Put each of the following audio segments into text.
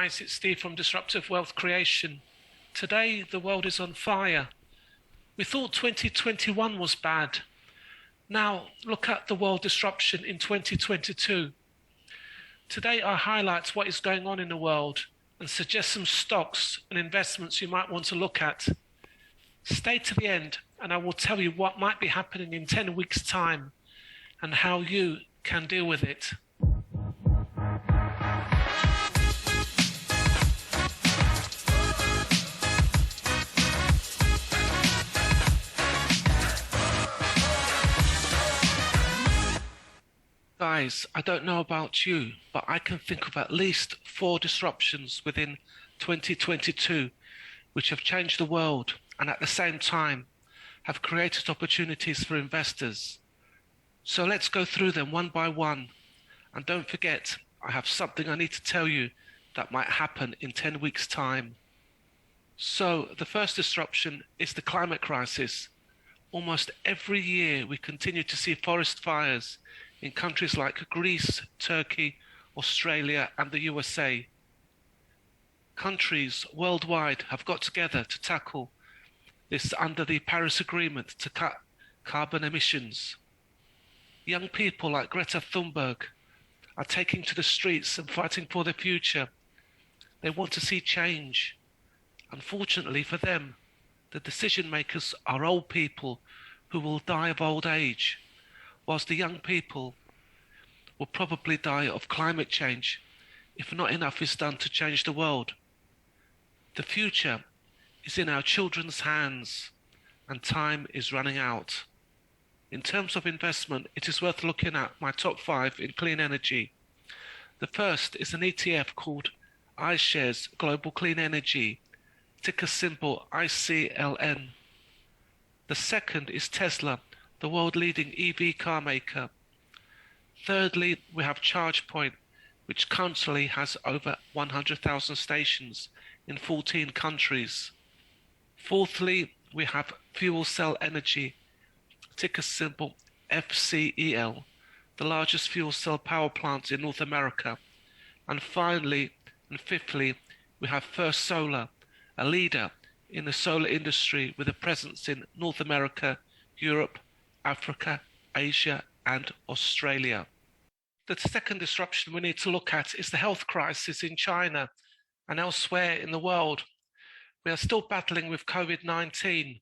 Guys, it's Steve from Disruptive Wealth Creation. Today, the world is on fire. We thought 2021 was bad. Now, look at the world disruption in 2022. Today, I highlight what is going on in the world and suggest some stocks and investments you might want to look at. Stay to the end, and I will tell you what might be happening in 10 weeks' time and how you can deal with it. Guys, I don't know about you, but I can think of at least 4 disruptions within 2022 which have changed the world and at the same time have created opportunities for investors. So let's go through them one by one. And don't forget, I have something I need to tell you that might happen in 10 weeks' time. So the first disruption is the climate crisis. Almost every year we continue to see forest fires in countries like Greece, Turkey, Australia, and the USA. Countries worldwide have got together to tackle this under the Paris Agreement to cut carbon emissions. Young people like Greta Thunberg are taking to the streets and fighting for the future. They want to see change. Unfortunately for them, the decision makers are old people who will die of old age, whilst the young people will probably die of climate change if not enough is done to change the world. The future is in our children's hands and time is running out. In terms of investment, it is worth looking at my top 5 in clean energy. The first is an ETF called iShares Global Clean Energy, ticker symbol ICLN. The second is Tesla, the world-leading EV car maker. Thirdly, we have Chargepoint, which currently has over 100,000 stations in 14 countries. Fourthly, we have Fuel Cell Energy, ticker symbol FCEL, the largest fuel cell power plant in North America. And finally, and fifthly, we have First Solar, a leader in the solar industry with a presence in North America, Europe, Africa, Asia, and Australia. The second disruption we need to look at is the health crisis in China and elsewhere in the world. We are still battling with COVID-19.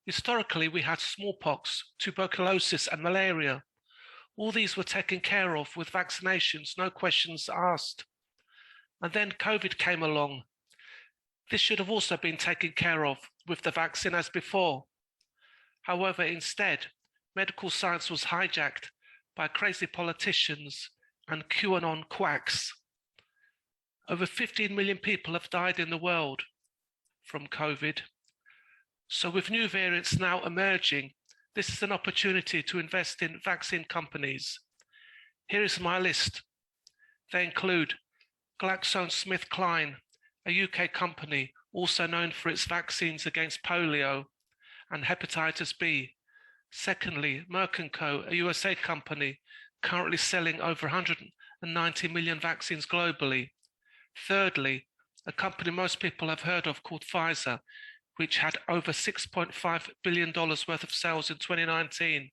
Historically, we had smallpox, tuberculosis, and malaria. All these were taken care of with vaccinations, no questions asked. And then COVID came along. This should have also been taken care of with the vaccine as before. However, instead, medical science was hijacked by crazy politicians and Quanon quacks. Over 15 million people have died in the world from COVID. So with new variants now emerging, this is an opportunity to invest in vaccine companies. Here is my list. They include GlaxoSmithKline, a UK company also known for its vaccines against polio and hepatitis B. Secondly, Merck & Co., a USA company currently selling over 190 million vaccines globally. Thirdly, a company most people have heard of called Pfizer, which had over $6.5 billion worth of sales in 2019.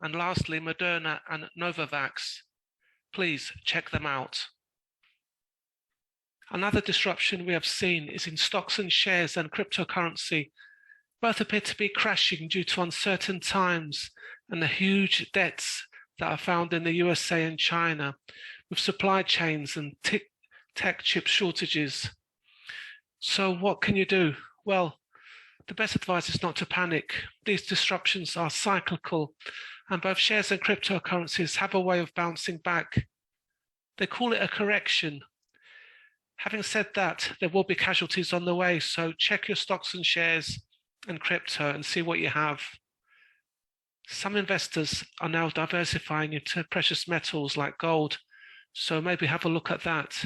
And lastly, Moderna and Novavax. Please check them out. Another disruption we have seen is in stocks and shares and cryptocurrency. Both appear to be crashing due to uncertain times and the huge debts that are found in the USA and China, with supply chains and tech chip shortages. So what can you do? Well, the best advice is not to panic. These disruptions are cyclical, and both shares and cryptocurrencies have a way of bouncing back. They call it a correction. Having said that, there will be casualties on the way, so check your stocks and shares and crypto and see what you have. Some investors are now diversifying into precious metals like gold, so maybe have a look at that.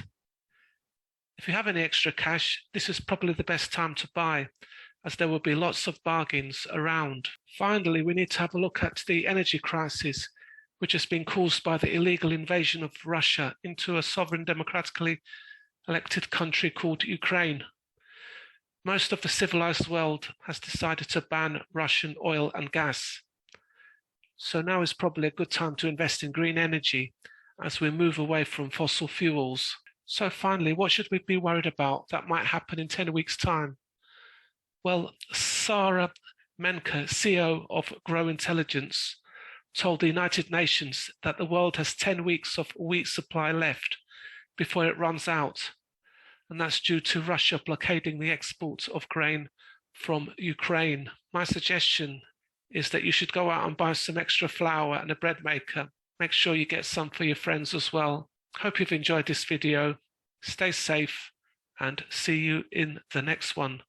If you have any extra cash, this is probably the best time to buy, as there will be lots of bargains around. Finally, we need to have a look at the energy crisis, which has been caused by the illegal invasion of Russia into a sovereign democratically elected country called Ukraine. Most of the civilized world has decided to ban Russian oil and gas. So now is probably a good time to invest in green energy as we move away from fossil fuels. So finally, what should we be worried about that might happen in 10 weeks' time? Well, Sarah Menke, CEO of Grow Intelligence, told the United Nations that the world has 10 weeks of wheat supply left before it runs out. And that's due to Russia blockading the export of grain from Ukraine. My suggestion is that you should go out and buy some extra flour and a bread maker. Make sure you get some for your friends as well. Hope you've enjoyed this video. Stay safe and see you in the next one.